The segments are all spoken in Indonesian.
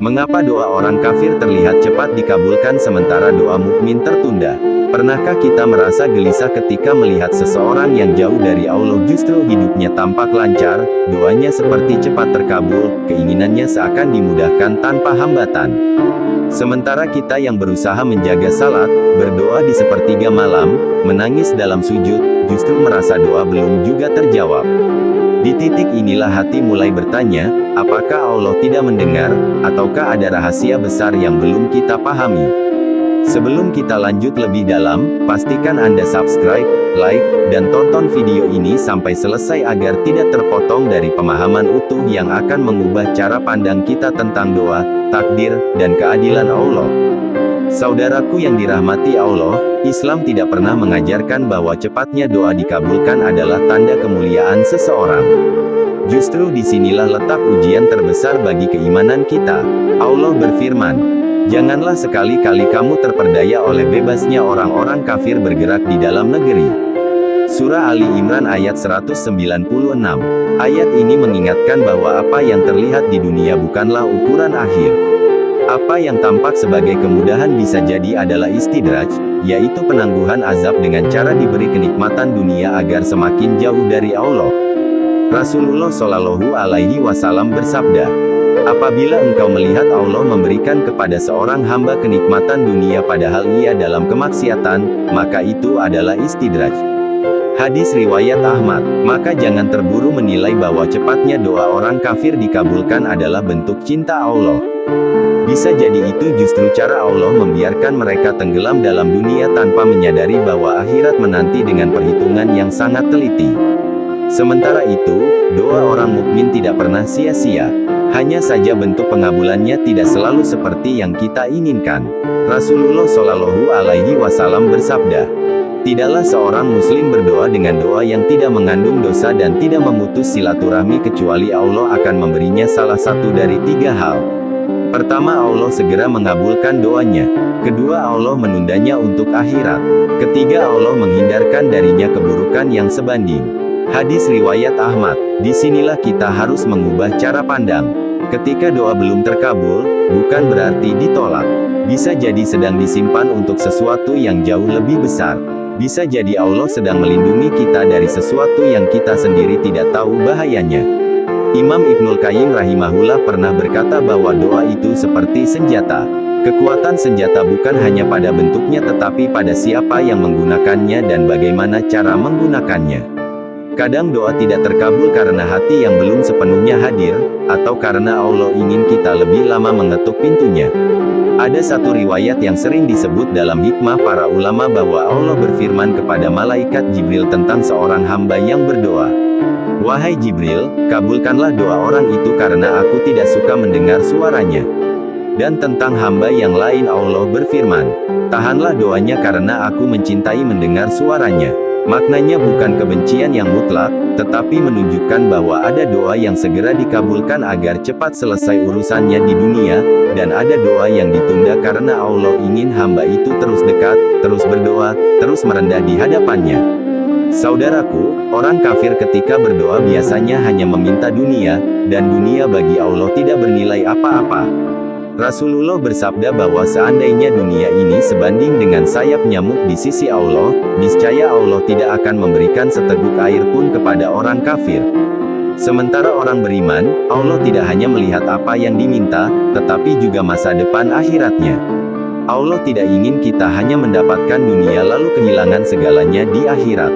Mengapa doa orang kafir terlihat cepat dikabulkan sementara doa mukmin tertunda? Pernahkah kita merasa gelisah ketika melihat seseorang yang jauh dari Allah justru hidupnya tampak lancar, doanya seperti cepat terkabul, keinginannya seakan dimudahkan tanpa hambatan? Sementara kita yang berusaha menjaga salat, berdoa di sepertiga malam, menangis dalam sujud, justru merasa doa belum juga terjawab. Di titik inilah hati mulai bertanya, apakah Allah tidak mendengar, ataukah ada rahasia besar yang belum kita pahami? Sebelum kita lanjut lebih dalam, pastikan Anda subscribe, like, dan tonton video ini sampai selesai agar tidak terpotong dari pemahaman utuh yang akan mengubah cara pandang kita tentang doa, takdir, dan keadilan Allah. Saudaraku yang dirahmati Allah, Islam tidak pernah mengajarkan bahwa cepatnya doa dikabulkan adalah tanda kemuliaan seseorang. Justru disinilah letak ujian terbesar bagi keimanan kita. Allah berfirman, "Janganlah sekali-kali kamu terperdaya oleh bebasnya orang-orang kafir bergerak di dalam negeri." Surah Ali Imran ayat 196. Ayat ini mengingatkan bahwa apa yang terlihat di dunia bukanlah ukuran akhir. Apa yang tampak sebagai kemudahan bisa jadi adalah istidraj, yaitu penangguhan azab dengan cara diberi kenikmatan dunia agar semakin jauh dari Allah. Rasulullah Shallallahu Alaihi Wasallam bersabda, "Apabila engkau melihat Allah memberikan kepada seorang hamba kenikmatan dunia padahal ia dalam kemaksiatan, maka itu adalah istidraj." Hadis riwayat Ahmad. Maka jangan terburu menilai bahwa cepatnya doa orang kafir dikabulkan adalah bentuk cinta Allah. Bisa jadi itu justru cara Allah membiarkan mereka tenggelam dalam dunia tanpa menyadari bahwa akhirat menanti dengan perhitungan yang sangat teliti. Sementara itu, doa orang mukmin tidak pernah sia-sia. Hanya saja bentuk pengabulannya tidak selalu seperti yang kita inginkan. Rasulullah Shallallahu Alaihi Wasallam bersabda, "Tidaklah seorang muslim berdoa dengan doa yang tidak mengandung dosa dan tidak memutus silaturahmi kecuali Allah akan memberinya salah satu dari tiga hal. Pertama, Allah segera mengabulkan doanya. Kedua, Allah menundanya untuk akhirat. Ketiga, Allah menghindarkan darinya keburukan yang sebanding." Hadis riwayat Ahmad. Disinilah kita harus mengubah cara pandang. Ketika doa belum terkabul, bukan berarti ditolak. Bisa jadi sedang disimpan untuk sesuatu yang jauh lebih besar. Bisa jadi Allah sedang melindungi kita dari sesuatu yang kita sendiri tidak tahu bahayanya. Imam Ibnul Qayyim rahimahullah pernah berkata bahwa doa itu seperti senjata. Kekuatan senjata bukan hanya pada bentuknya tetapi pada siapa yang menggunakannya dan bagaimana cara menggunakannya. Kadang doa tidak terkabul karena hati yang belum sepenuhnya hadir, atau karena Allah ingin kita lebih lama mengetuk pintunya. Ada satu riwayat yang sering disebut dalam hikmah para ulama bahwa Allah berfirman kepada malaikat Jibril tentang seorang hamba yang berdoa, "Wahai Jibril, kabulkanlah doa orang itu karena aku tidak suka mendengar suaranya." Dan tentang hamba yang lain Allah berfirman, "Tahanlah doanya karena aku mencintai mendengar suaranya." Maknanya bukan kebencian yang mutlak, tetapi menunjukkan bahwa ada doa yang segera dikabulkan agar cepat selesai urusannya di dunia, dan ada doa yang ditunda karena Allah ingin hamba itu terus dekat, terus berdoa, terus merendah di hadapannya. Saudaraku, orang kafir ketika berdoa biasanya hanya meminta dunia, dan dunia bagi Allah tidak bernilai apa-apa. Rasulullah bersabda bahwa seandainya dunia ini sebanding dengan sayap nyamuk di sisi Allah, niscaya Allah tidak akan memberikan seteguk air pun kepada orang kafir. Sementara orang beriman, Allah tidak hanya melihat apa yang diminta, tetapi juga masa depan akhiratnya. Allah tidak ingin kita hanya mendapatkan dunia lalu kehilangan segalanya di akhirat.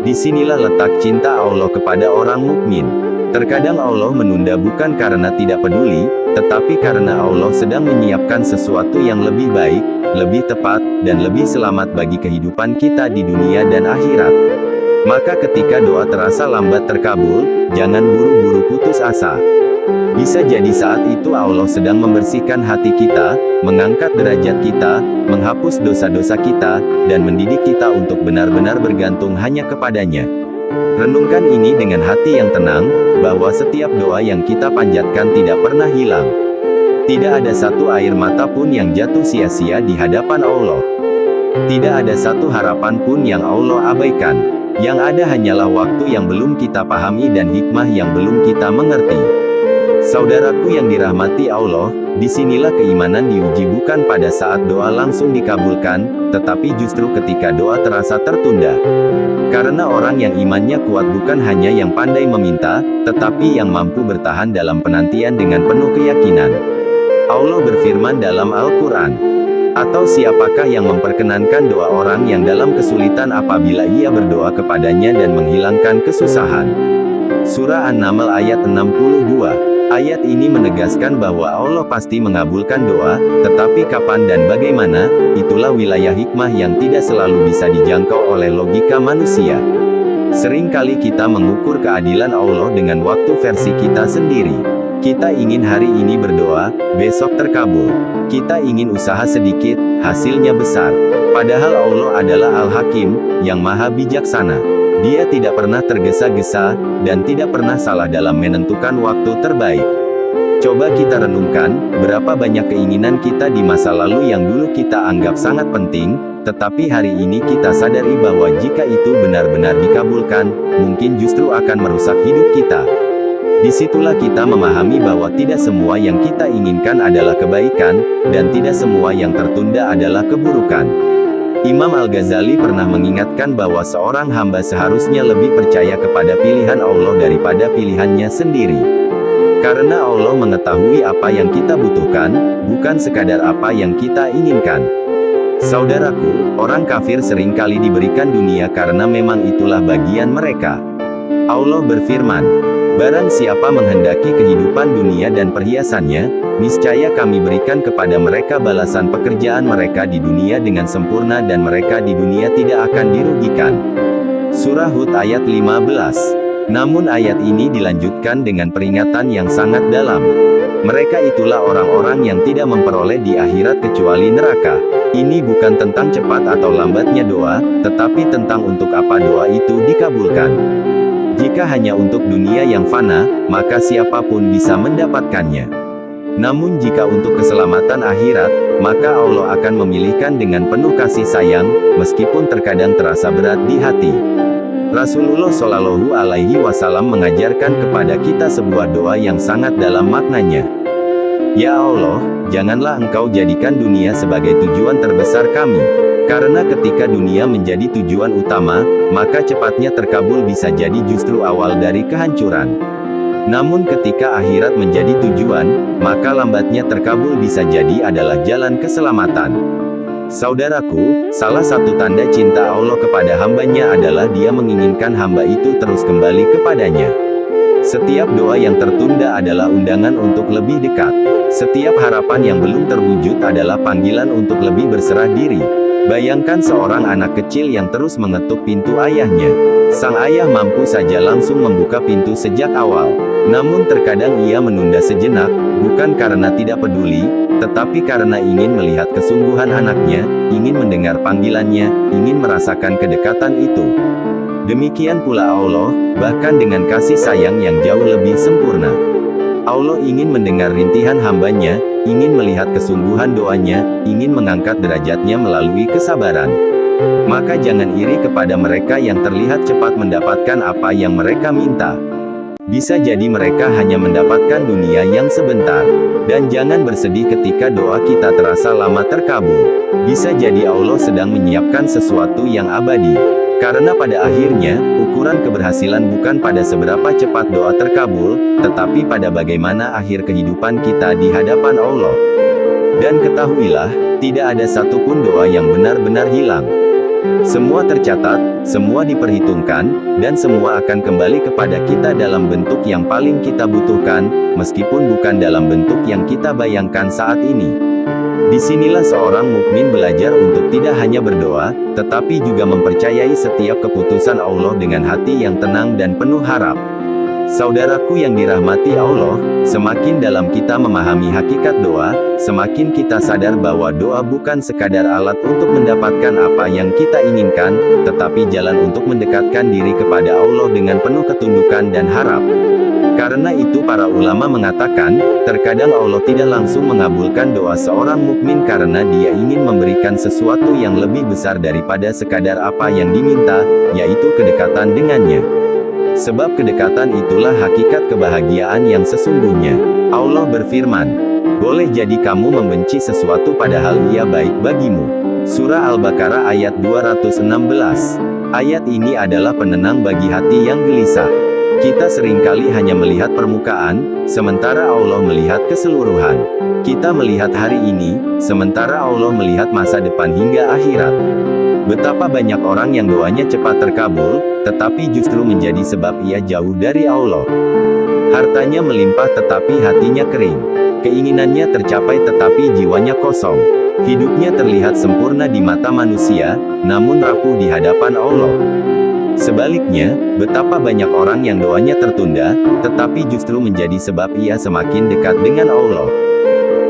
Disinilah letak cinta Allah kepada orang mukmin. Terkadang Allah menunda bukan karena tidak peduli, tetapi karena Allah sedang menyiapkan sesuatu yang lebih baik, lebih tepat, dan lebih selamat bagi kehidupan kita di dunia dan akhirat. Maka ketika doa terasa lambat terkabul, jangan buru-buru putus asa. Bisa jadi saat itu Allah sedang membersihkan hati kita, mengangkat derajat kita, menghapus dosa-dosa kita, dan mendidik kita untuk benar-benar bergantung hanya kepadanya. Renungkan ini dengan hati yang tenang, bahwa setiap doa yang kita panjatkan tidak pernah hilang. Tidak ada satu air mata pun yang jatuh sia-sia di hadapan Allah. Tidak ada satu harapan pun yang Allah abaikan. Yang ada hanyalah waktu yang belum kita pahami dan hikmah yang belum kita mengerti. Saudaraku yang dirahmati Allah, disinilah keimanan diuji bukan pada saat doa langsung dikabulkan, tetapi justru ketika doa terasa tertunda. Karena orang yang imannya kuat bukan hanya yang pandai meminta, tetapi yang mampu bertahan dalam penantian dengan penuh keyakinan. Allah berfirman dalam Al-Quran, "Atau siapakah yang memperkenankan doa orang yang dalam kesulitan apabila ia berdoa kepadanya dan menghilangkan kesusahan?" Surah An-Naml ayat 62. Ayat ini menegaskan bahwa Allah pasti mengabulkan doa, tetapi kapan dan bagaimana, itulah wilayah hikmah yang tidak selalu bisa dijangkau oleh logika manusia. Seringkali kita mengukur keadilan Allah dengan waktu versi kita sendiri. Kita ingin hari ini berdoa, besok terkabul. Kita ingin usaha sedikit, hasilnya besar. Padahal Allah adalah Al-Hakim, yang maha bijaksana. Dia tidak pernah tergesa-gesa, dan tidak pernah salah dalam menentukan waktu terbaik. Coba kita renungkan, berapa banyak keinginan kita di masa lalu yang dulu kita anggap sangat penting, tetapi hari ini kita sadari bahwa jika itu benar-benar dikabulkan, mungkin justru akan merusak hidup kita. Disitulah kita memahami bahwa tidak semua yang kita inginkan adalah kebaikan, dan tidak semua yang tertunda adalah keburukan. Imam Al-Ghazali pernah mengingatkan bahwa seorang hamba seharusnya lebih percaya kepada pilihan Allah daripada pilihannya sendiri. Karena Allah mengetahui apa yang kita butuhkan, bukan sekadar apa yang kita inginkan. Saudaraku, orang kafir seringkali diberikan dunia karena memang itulah bagian mereka. Allah berfirman, "Barang siapa menghendaki kehidupan dunia dan perhiasannya, niscaya kami berikan kepada mereka balasan pekerjaan mereka di dunia dengan sempurna dan mereka di dunia tidak akan dirugikan." Surah Hud ayat 15. Namun ayat ini dilanjutkan dengan peringatan yang sangat dalam. Mereka itulah orang-orang yang tidak memperoleh di akhirat kecuali neraka. Ini bukan tentang cepat atau lambatnya doa, tetapi tentang untuk apa doa itu dikabulkan. Jika hanya untuk dunia yang fana, maka siapapun bisa mendapatkannya. Namun jika untuk keselamatan akhirat, maka Allah akan memilihkan dengan penuh kasih sayang, meskipun terkadang terasa berat di hati. Rasulullah Shallallahu Alaihi Wasallam mengajarkan kepada kita sebuah doa yang sangat dalam maknanya. "Ya Allah, janganlah Engkau jadikan dunia sebagai tujuan terbesar kami. Karena ketika dunia menjadi tujuan utama, maka cepatnya terkabul bisa jadi justru awal dari kehancuran. Namun ketika akhirat menjadi tujuan, maka lambatnya terkabul bisa jadi adalah jalan keselamatan." Saudaraku, salah satu tanda cinta Allah kepada hambanya adalah Dia menginginkan hamba itu terus kembali kepadanya. Setiap doa yang tertunda adalah undangan untuk lebih dekat. Setiap harapan yang belum terwujud adalah panggilan untuk lebih berserah diri. Bayangkan seorang anak kecil yang terus mengetuk pintu ayahnya. Sang ayah mampu saja langsung membuka pintu sejak awal. Namun terkadang ia menunda sejenak, bukan karena tidak peduli, tetapi karena ingin melihat kesungguhan anaknya, ingin mendengar panggilannya, ingin merasakan kedekatan itu. Demikian pula Allah, bahkan dengan kasih sayang yang jauh lebih sempurna. Allah ingin mendengar rintihan hambanya, ingin melihat kesungguhan doanya, ingin mengangkat derajatnya melalui kesabaran. Maka jangan iri kepada mereka yang terlihat cepat mendapatkan apa yang mereka minta. Bisa jadi mereka hanya mendapatkan dunia yang sebentar. Dan jangan bersedih ketika doa kita terasa lama terkabul. Bisa jadi Allah sedang menyiapkan sesuatu yang abadi. Karena pada akhirnya, ukuran keberhasilan bukan pada seberapa cepat doa terkabul, tetapi pada bagaimana akhir kehidupan kita di hadapan Allah. Dan ketahuilah, tidak ada satupun doa yang benar-benar hilang. Semua tercatat, semua diperhitungkan, dan semua akan kembali kepada kita dalam bentuk yang paling kita butuhkan, meskipun bukan dalam bentuk yang kita bayangkan saat ini. Disinilah seorang mukmin belajar untuk tidak hanya berdoa, tetapi juga mempercayai setiap keputusan Allah dengan hati yang tenang dan penuh harap. Saudaraku yang dirahmati Allah, semakin dalam kita memahami hakikat doa, semakin kita sadar bahwa doa bukan sekadar alat untuk mendapatkan apa yang kita inginkan, tetapi jalan untuk mendekatkan diri kepada Allah dengan penuh ketundukan dan harap. Karena itu para ulama mengatakan, terkadang Allah tidak langsung mengabulkan doa seorang mukmin karena Dia ingin memberikan sesuatu yang lebih besar daripada sekadar apa yang diminta, yaitu kedekatan dengannya. Sebab kedekatan itulah hakikat kebahagiaan yang sesungguhnya. Allah berfirman, boleh jadi kamu membenci sesuatu padahal ia baik bagimu. Surah Al-Baqarah ayat 216. Ayat ini adalah penenang bagi hati yang gelisah. Kita seringkali hanya melihat permukaan, sementara Allah melihat keseluruhan. Kita melihat hari ini, sementara Allah melihat masa depan hingga akhirat. Betapa banyak orang yang doanya cepat terkabul, tetapi justru menjadi sebab ia jauh dari Allah. Hartanya melimpah tetapi hatinya kering. Keinginannya tercapai tetapi jiwanya kosong. Hidupnya terlihat sempurna di mata manusia, namun rapuh di hadapan Allah. Sebaliknya, betapa banyak orang yang doanya tertunda, tetapi justru menjadi sebab ia semakin dekat dengan Allah.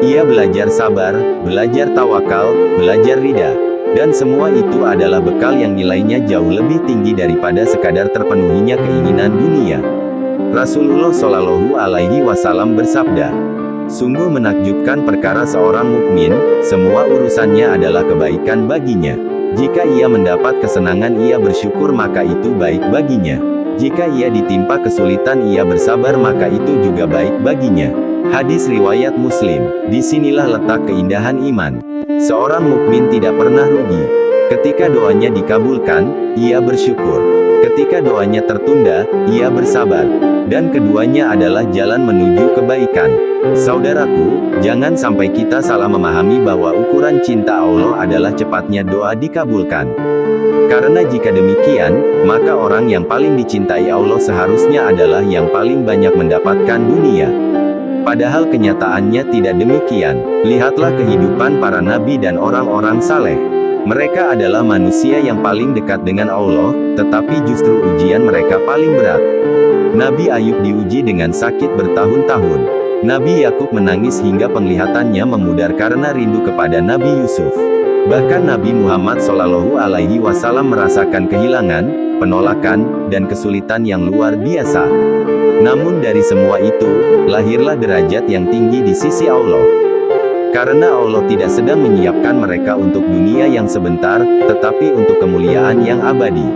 Ia belajar sabar, belajar tawakal, belajar ridha. Dan semua itu adalah bekal yang nilainya jauh lebih tinggi daripada sekadar terpenuhinya keinginan dunia. Rasulullah Shallallahu Alaihi Wasallam bersabda, sungguh menakjubkan perkara seorang mukmin, semua urusannya adalah kebaikan baginya. Jika ia mendapat kesenangan ia bersyukur maka itu baik baginya. Jika ia ditimpa kesulitan ia bersabar maka itu juga baik baginya. Hadis riwayat Muslim. Disinilah letak keindahan iman. Seorang mukmin tidak pernah rugi. Ketika doanya dikabulkan, ia bersyukur. Ketika doanya tertunda, ia bersabar. Dan keduanya adalah jalan menuju kebaikan. Saudaraku, jangan sampai kita salah memahami bahwa ukuran cinta Allah adalah cepatnya doa dikabulkan. Karena jika demikian, maka orang yang paling dicintai Allah seharusnya adalah yang paling banyak mendapatkan dunia. Padahal kenyataannya tidak demikian. Lihatlah kehidupan para nabi dan orang-orang saleh. Mereka adalah manusia yang paling dekat dengan Allah, tetapi justru ujian mereka paling berat. Nabi Ayub diuji dengan sakit bertahun-tahun. Nabi Yakub menangis hingga penglihatannya memudar karena rindu kepada Nabi Yusuf. Bahkan Nabi Muhammad Shallallahu Alaihi Wasallam merasakan kehilangan, penolakan, dan kesulitan yang luar biasa. Namun dari semua itu, lahirlah derajat yang tinggi di sisi Allah. Karena Allah tidak sedang menyiapkan mereka untuk dunia yang sebentar, tetapi untuk kemuliaan yang abadi.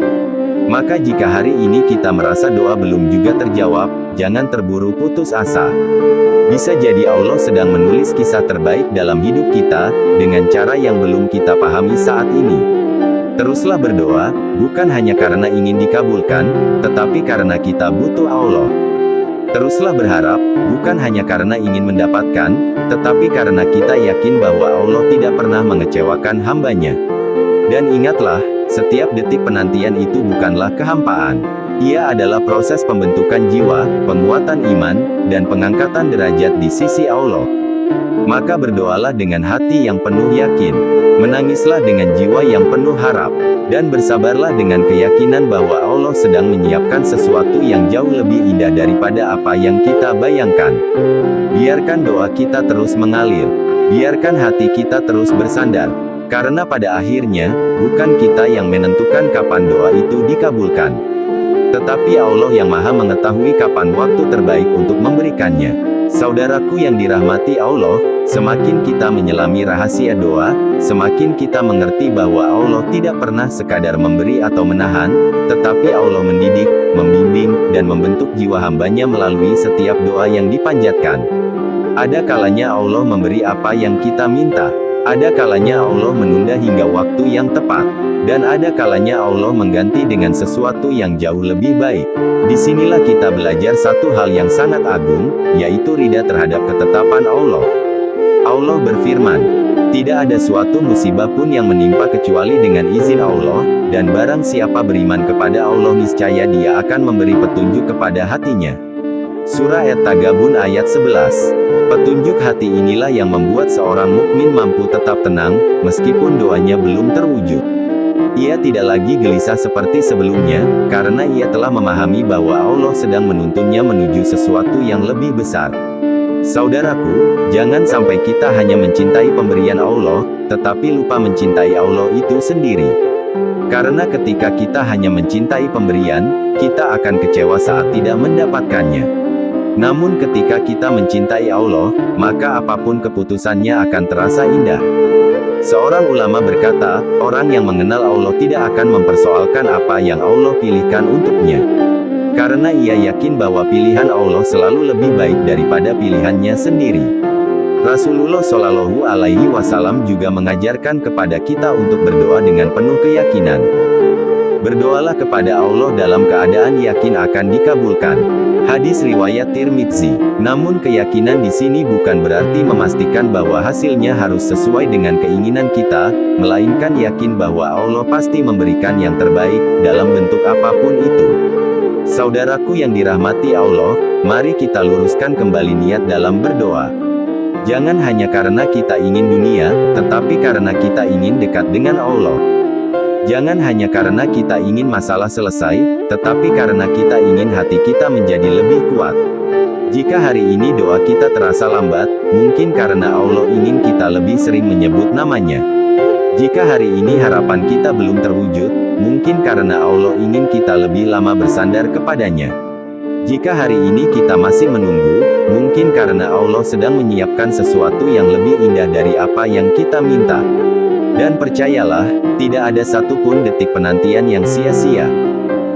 Maka jika hari ini kita merasa doa belum juga terjawab, jangan terburu putus asa. Bisa jadi Allah sedang menulis kisah terbaik dalam hidup kita, dengan cara yang belum kita pahami saat ini. Teruslah berdoa, bukan hanya karena ingin dikabulkan, tetapi karena kita butuh Allah. Teruslah berharap, bukan hanya karena ingin mendapatkan, tetapi karena kita yakin bahwa Allah tidak pernah mengecewakan hamba-Nya. Dan ingatlah, setiap detik penantian itu bukanlah kehampaan. Ia adalah proses pembentukan jiwa, penguatan iman, dan pengangkatan derajat di sisi Allah. Maka berdoalah dengan hati yang penuh yakin, menangislah dengan jiwa yang penuh harap, dan bersabarlah dengan keyakinan bahwa Allah sedang menyiapkan sesuatu yang jauh lebih indah daripada apa yang kita bayangkan. Biarkan doa kita terus mengalir, biarkan hati kita terus bersandar, karena pada akhirnya, bukan kita yang menentukan kapan doa itu dikabulkan, tetapi Allah yang Maha mengetahui kapan waktu terbaik untuk memberikannya. Saudaraku yang dirahmati Allah, semakin kita menyelami rahasia doa, semakin kita mengerti bahwa Allah tidak pernah sekadar memberi atau menahan, tetapi Allah mendidik, membimbing, dan membentuk jiwa hamba-Nya melalui setiap doa yang dipanjatkan. Ada kalanya Allah memberi apa yang kita minta. Ada kalanya Allah menunda hingga waktu yang tepat. Dan ada kalanya Allah mengganti dengan sesuatu yang jauh lebih baik. Disinilah kita belajar satu hal yang sangat agung, yaitu ridha terhadap ketetapan Allah. Allah berfirman, tidak ada suatu musibah pun yang menimpa kecuali dengan izin Allah, dan barang siapa beriman kepada Allah niscaya Dia akan memberi petunjuk kepada hatinya. Surah At-Tagabun ayat 11. Petunjuk hati inilah yang membuat seorang mukmin mampu tetap tenang, meskipun doanya belum terwujud. Ia tidak lagi gelisah seperti sebelumnya, karena ia telah memahami bahwa Allah sedang menuntunnya menuju sesuatu yang lebih besar. Saudaraku, jangan sampai kita hanya mencintai pemberian Allah, tetapi lupa mencintai Allah itu sendiri. Karena ketika kita hanya mencintai pemberian, kita akan kecewa saat tidak mendapatkannya. Namun ketika kita mencintai Allah, maka apapun keputusannya akan terasa indah. Seorang ulama berkata, orang yang mengenal Allah tidak akan mempersoalkan apa yang Allah pilihkan untuknya. Karena ia yakin bahwa pilihan Allah selalu lebih baik daripada pilihannya sendiri. Rasulullah Shallallahu Alaihi Wasallam juga mengajarkan kepada kita untuk berdoa dengan penuh keyakinan. Berdoalah kepada Allah dalam keadaan yakin akan dikabulkan. Hadis riwayat Tirmidzi. Namun keyakinan di sini bukan berarti memastikan bahwa hasilnya harus sesuai dengan keinginan kita, melainkan yakin bahwa Allah pasti memberikan yang terbaik, dalam bentuk apapun itu. Saudaraku yang dirahmati Allah, mari kita luruskan kembali niat dalam berdoa. Jangan hanya karena kita ingin dunia, tetapi karena kita ingin dekat dengan Allah. Jangan hanya karena kita ingin masalah selesai, tetapi karena kita ingin hati kita menjadi lebih kuat. Jika hari ini doa kita terasa lambat, mungkin karena Allah ingin kita lebih sering menyebut namanya. Jika hari ini harapan kita belum terwujud, mungkin karena Allah ingin kita lebih lama bersandar kepadanya. Jika hari ini kita masih menunggu, mungkin karena Allah sedang menyiapkan sesuatu yang lebih indah dari apa yang kita minta. Dan percayalah, tidak ada satupun detik penantian yang sia-sia.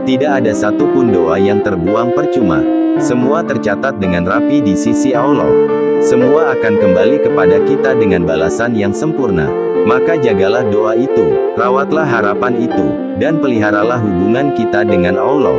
Tidak ada satupun doa yang terbuang percuma. Semua tercatat dengan rapi di sisi Allah. Semua akan kembali kepada kita dengan balasan yang sempurna. Maka jagalah doa itu, rawatlah harapan itu, dan peliharalah hubungan kita dengan Allah.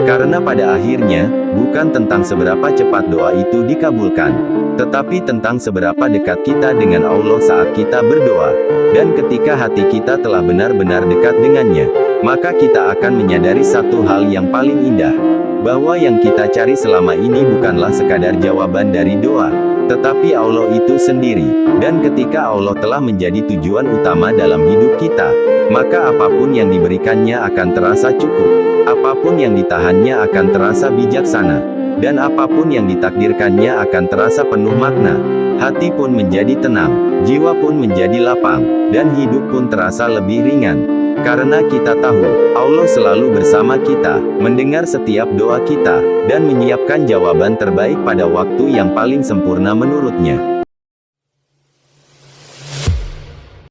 Karena pada akhirnya, bukan tentang seberapa cepat doa itu dikabulkan, tetapi tentang seberapa dekat kita dengan Allah saat kita berdoa. Dan ketika hati kita telah benar-benar dekat dengannya, maka kita akan menyadari satu hal yang paling indah, bahwa yang kita cari selama ini bukanlah sekadar jawaban dari doa, tetapi Allah itu sendiri. Dan ketika Allah telah menjadi tujuan utama dalam hidup kita, maka apapun yang diberikannya akan terasa cukup, apapun yang ditahannya akan terasa bijaksana, dan apapun yang ditakdirkannya akan terasa penuh makna. Hati pun menjadi tenang, jiwa pun menjadi lapang, dan hidup pun terasa lebih ringan. Karena kita tahu, Allah selalu bersama kita, mendengar setiap doa kita, dan menyiapkan jawaban terbaik pada waktu yang paling sempurna menurutnya.